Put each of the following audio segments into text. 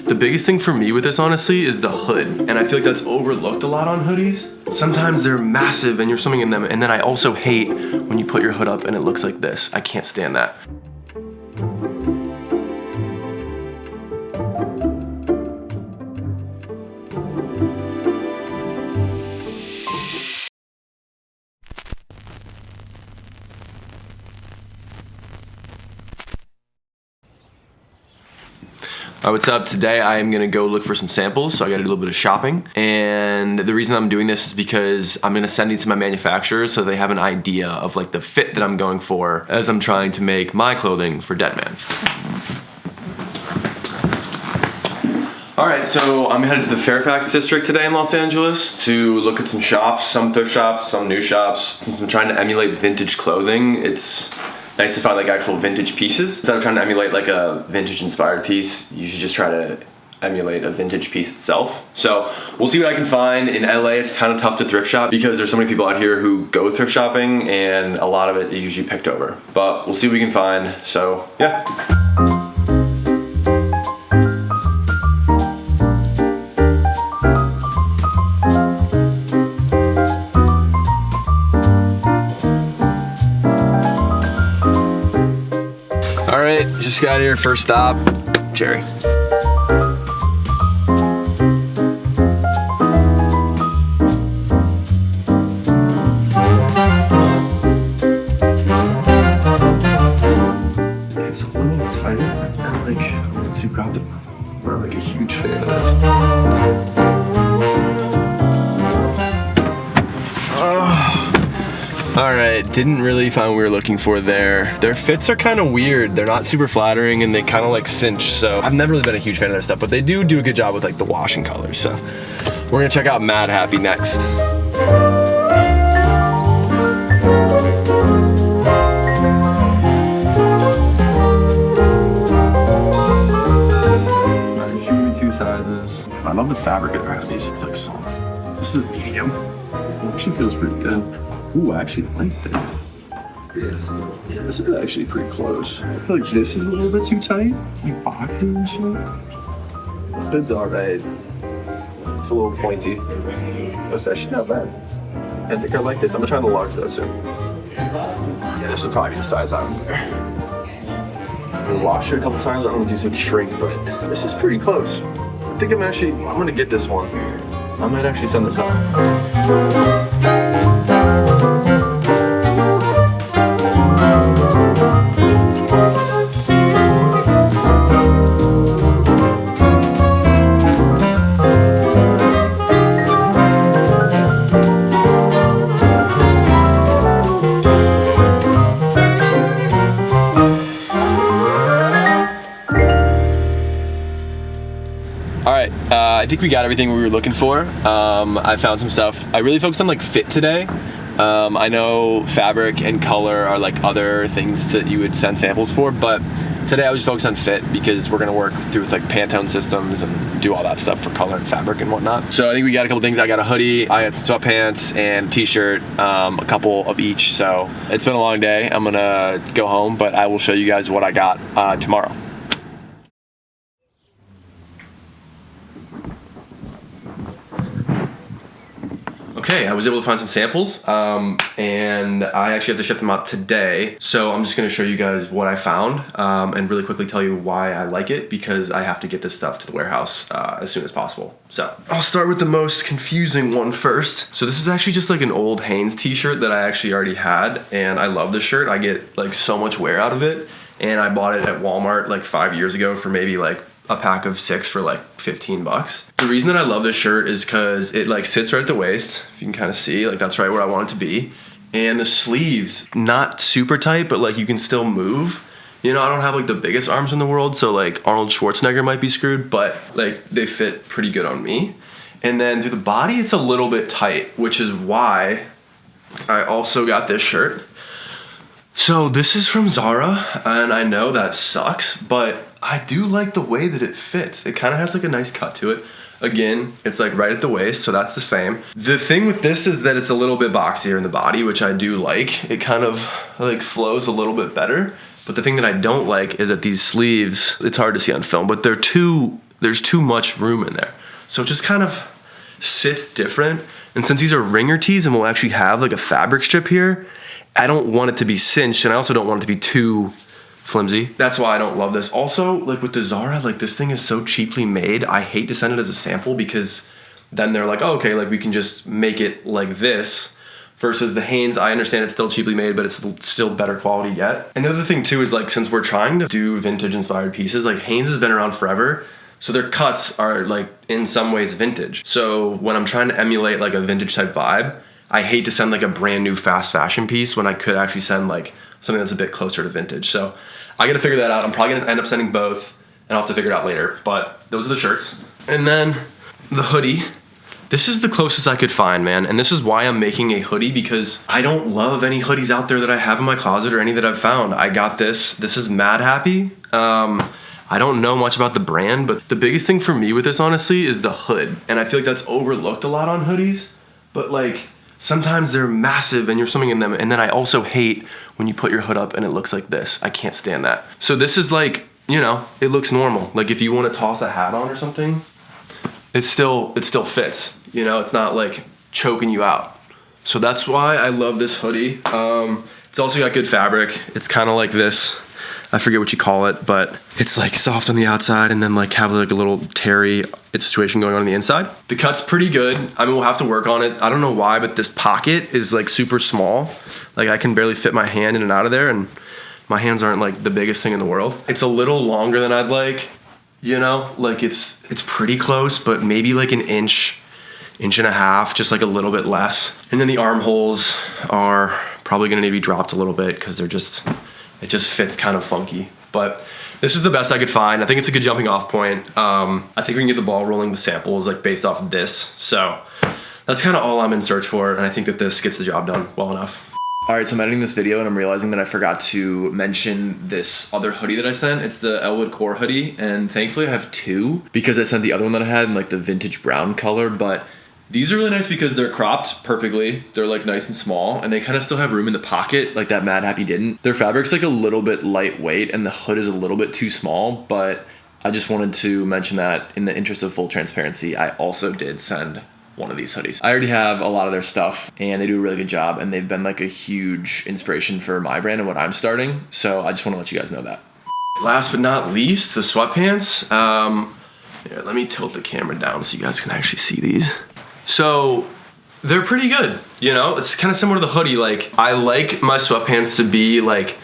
The biggest thing for me with this, honestly, is the hood. And I feel like that's overlooked a lot on hoodies. Sometimes they're massive and you're swimming in them. And then I also hate when you put your hood up and it looks like this. I can't stand that. Alright, what's up? Today I am gonna go look for some samples, so I gotta do a little bit of shopping. And the reason I'm doing this is because I'm gonna send these to my manufacturers so they have an idea of like the fit that I'm going for as I'm trying to make my clothing for Deadman. Alright, so I'm headed to the Fairfax district today in Los Angeles to look at some shops, some thrift shops, some new shops. Since I'm trying to emulate vintage clothing, it's nice to find like actual vintage pieces. Instead of trying to emulate like a vintage inspired piece, you should just try to emulate a vintage piece itself. So we'll see what I can find. In LA, it's kind of tough to thrift shop because there's so many people out here who go thrift shopping and a lot of it is usually picked over. But we'll see what we can find, so yeah. Alright, just got here, first stop, Jerry. It's a little tight, I'm like too crowded. I'm not like a huge fan of this. Alright, didn't really find what we were looking for there. Their fits are kind of weird. They're not super flattering and they kind of like cinch, so I've never really been a huge fan of their stuff, but they do a good job with like the wash and colors, so we're gonna check out Mad Happy next. Alright, shoot me 2 sizes. I love the fabric of their hoodies, it's like soft. This is a medium. It actually feels pretty good. Ooh, I actually like this. Yeah, this is actually pretty close. I feel like this is a little bit too tight. It's like boxy and shit. It's alright. It's a little pointy. That's actually not bad. I think I like this. I'm gonna try the large though soon. Yeah, this will probably be the size I would wear. I'm gonna wash it a couple times. I don't know if these things shrink, but this is pretty close. I think I'm gonna get this one. I might actually send this out. Alright, I think we got everything we were looking for. I found some stuff. I really focused on like fit today. I know fabric and color are like other things that you would send samples for, but today I was focused on fit because we're gonna work through with like Pantone systems and do all that stuff for color and fabric and whatnot. So I think we got a couple things. I got a hoodie, I got some sweatpants and t-shirt, a couple of each. So it's been a long day. I'm gonna go home, but I will show you guys what I got tomorrow. Okay, I was able to find some samples, and I actually have to ship them out today. So I'm just gonna show you guys what I found, and really quickly tell you why I like it, because I have to get this stuff to the warehouse as soon as possible. So I'll start with the most confusing one first. So this is actually just like an old Hanes t-shirt that I actually already had, and I love this shirt. I get like so much wear out of it, and I bought it at Walmart like 5 years ago for maybe like a pack of 6 for like 15 bucks. The reason that I love this shirt is because it like sits right at the waist. If you can kind of see, like that's right where I want it to be. And the sleeves, not super tight, but like you can still move. You know, I don't have like the biggest arms in the world, so like Arnold Schwarzenegger might be screwed, but like they fit pretty good on me. And then through the body, it's a little bit tight, which is why I also got this shirt. So this is from Zara, and I know that sucks, but I do like the way that it fits. It kind of has like a nice cut to it. Again, it's like right at the waist, so that's the same. The thing with this is that it's a little bit boxier in the body, which I do like. It kind of like flows a little bit better. But the thing that I don't like is that these sleeves, it's hard to see on film, but they're too there's too much room in there. So it just kind of sits different. And since these are ringer tees and we'll actually have like a fabric strip here, I don't want it to be cinched, and I also don't want it to be too flimsy. That's why I don't love this. Also, like with the Zara, like this thing is so cheaply made. I hate to send it as a sample because then they're like, oh, okay, like we can just make it like this. Versus the Hanes, I understand it's still cheaply made, but it's still better quality yet. And the other thing too is like, since we're trying to do vintage inspired pieces, like Hanes has been around forever. So their cuts are like in some ways vintage. So when I'm trying to emulate like a vintage type vibe, I hate to send like a brand new fast fashion piece when I could actually send like something that's a bit closer to vintage. So I gotta figure that out. I'm probably gonna end up sending both and I'll have to figure it out later. But those are the shirts. And then the hoodie. This is the closest I could find, man. And this is why I'm making a hoodie, because I don't love any hoodies out there that I have in my closet or any that I've found. I got this. This is Mad Happy. I don't know much about the brand, but the biggest thing for me with this, honestly, is the hood. And I feel like that's overlooked a lot on hoodies. But like, sometimes they're massive and you're swimming in them. And then I also hate when you put your hood up and it looks like this. I can't stand that. So this is like, you know, it looks normal. Like if you want to toss a hat on or something, it still fits. You know, it's not like choking you out. So that's why I love this hoodie. It's also got good fabric. It's kind of like this, I forget what you call it, but it's like soft on the outside and then like have like a little terry situation going on the inside. The cut's pretty good. I mean, we'll have to work on it. I don't know why, but this pocket is like super small. Like I can barely fit my hand in and out of there, and my hands aren't like the biggest thing in the world. It's a little longer than I'd like, you know, like it's pretty close, but maybe like an inch and a half, just like a little bit less. And then the armholes are probably gonna need to be dropped a little bit because it just fits kind of funky. But this is the best I could find. I think it's a good jumping off point. I think we can get the ball rolling with samples like based off of this. So that's kind of all I'm in search for. And I think that this gets the job done well enough. All right, so I'm editing this video and I'm realizing that I forgot to mention this other hoodie that I sent. It's the Elwood Core hoodie. And thankfully I have two because I sent the other one that I had in like the vintage brown color, but these are really nice because they're cropped perfectly. They're like nice and small and they kind of still have room in the pocket like that Mad Happy didn't. Their fabric's like a little bit lightweight and the hood is a little bit too small, but I just wanted to mention that in the interest of full transparency, I also did send one of these hoodies. I already have a lot of their stuff and they do a really good job and they've been like a huge inspiration for my brand and what I'm starting. So I just want to let you guys know that. Last but not least, the sweatpants. Here, let me tilt the camera down so you guys can actually see these. So they're pretty good, you know? It's kind of similar to the hoodie. Like, I like my sweatpants to be like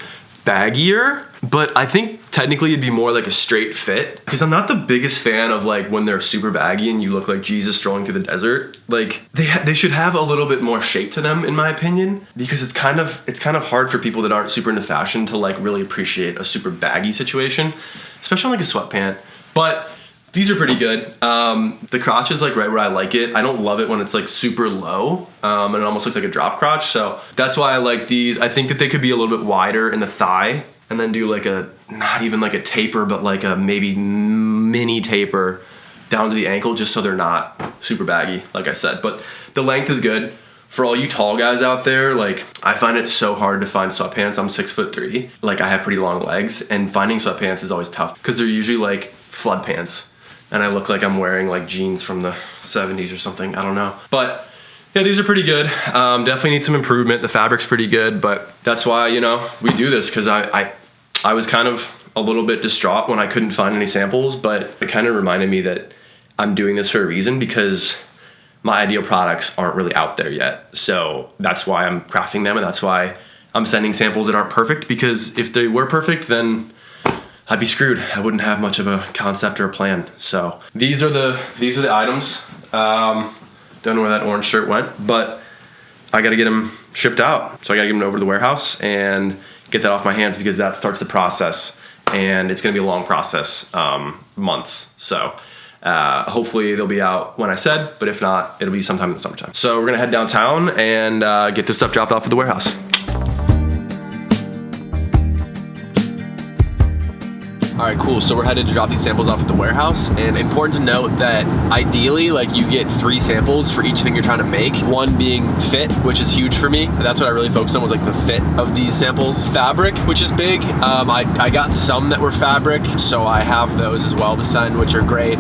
baggier, but I think technically it'd be more like a straight fit because I'm not the biggest fan of like when they're super baggy and you look like Jesus strolling through the desert. Like they should have a little bit more shape to them, in my opinion, because it's kind of hard for people that aren't super into fashion to like really appreciate a super baggy situation, especially on like a sweatpant. But these are pretty good. The crotch is like right where I like it. I don't love it when it's like super low and it almost looks like a drop crotch. So that's why I like these. I think that they could be a little bit wider in the thigh and then do like a, not even like a taper, but like a maybe mini taper down to the ankle just so they're not super baggy, like I said. But the length is good. For all you tall guys out there, like I find it so hard to find sweatpants. I'm 6'3". Like I have pretty long legs and finding sweatpants is always tough because they're usually like flood pants. And I look like I'm wearing like jeans from the 70s or something, I don't know. But yeah, these are pretty good. Definitely need some improvement. The fabric's pretty good, but that's why, you know, we do this because I was kind of a little bit distraught when I couldn't find any samples, but it kind of reminded me that I'm doing this for a reason because my ideal products aren't really out there yet. So that's why I'm crafting them and that's why I'm sending samples that aren't perfect, because if they were perfect, then I'd be screwed. I wouldn't have much of a concept or a plan. So these are the items. Don't know where that orange shirt went, but I gotta get them shipped out. So I gotta get them over to the warehouse and get that off my hands because that starts the process and it's gonna be a long process, months. So hopefully they'll be out when I said, but if not, it'll be sometime in the summertime. So we're gonna head downtown and get this stuff dropped off at the warehouse. All right, cool. So we're headed to drop these samples off at the warehouse, and important to note that ideally, like, you get 3 samples for each thing you're trying to make. One being fit, which is huge for me. That's what I really focused on, was like the fit of these samples. Fabric, which is big. I got some that were fabric, so I have those as well to send, which are great.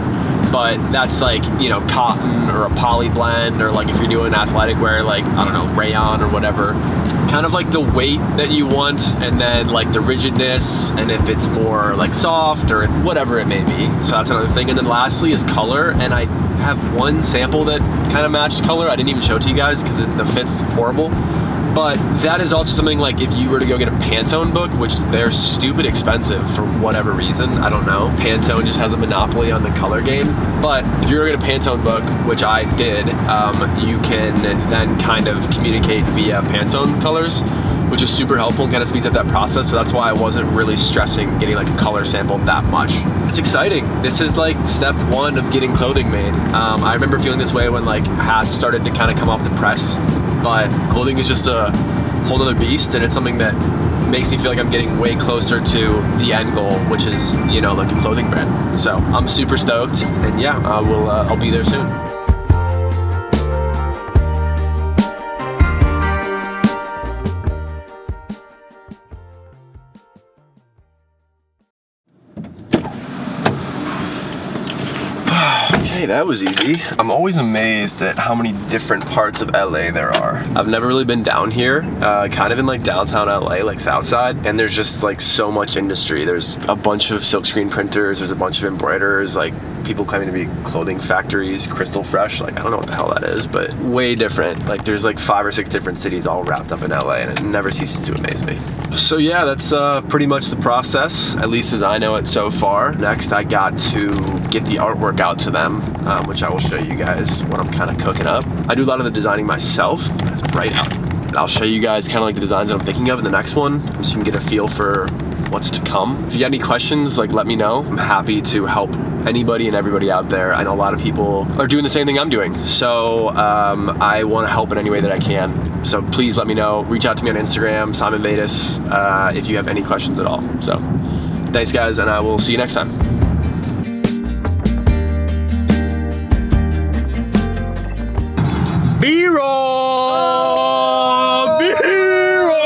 But that's like, you know, cotton or a poly blend, or like if you're doing athletic wear, like, I don't know, rayon or whatever. Kind of like the weight that you want, and then like the rigidness, and if it's more like soft or whatever it may be. So that's another thing. And then lastly is color, and I have one sample that kind of matched color. I didn't even show it to you guys because the fit's horrible. But that is also something, like, if you were to go get a Pantone book, which they're stupid expensive for whatever reason, I don't know. Pantone just has a monopoly on the color game. But if you were to get a Pantone book, which I did, you can then kind of communicate via Pantone colors, which is super helpful and kind of speeds up that process. So that's why I wasn't really stressing getting like a color sample that much. It's exciting. This is like step 1 of getting clothing made. I remember feeling this way when like hats started to kind of come off the press. But clothing is just a whole other beast, and it's something that makes me feel like I'm getting way closer to the end goal, which is, you know, like a clothing brand. So I'm super stoked, and yeah, I'll be there soon. Okay, that was easy. I'm always amazed at how many different parts of LA there are. I've never really been down here, kind of in like downtown LA, like south side, and there's just like so much industry. There's a bunch of silkscreen printers, there's a bunch of embroiderers, like people claiming to be clothing factories, Crystal Fresh, like I don't know what the hell that is, but way different. Like there's like 5 or 6 different cities all wrapped up in LA, and it never ceases to amaze me. So yeah, that's pretty much the process, at least as I know it so far. Next, I got to get the artwork out to them, which I will show you guys what I'm kind of cooking up. I do a lot of the designing myself. It's bright out. And I'll show you guys kind of like the designs that I'm thinking of in the next one, so you can get a feel for what's to come. If you got any questions, like, let me know. I'm happy to help anybody and everybody out there. I know a lot of people are doing the same thing I'm doing, so I want to help in any way that I can. So please let me know. Reach out to me on Instagram, Simon Vetus, if you have any questions at all. So thanks guys, and I will see you next time. B-roll! B-roll!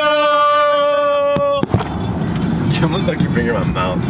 You almost stuck your finger in my mouth.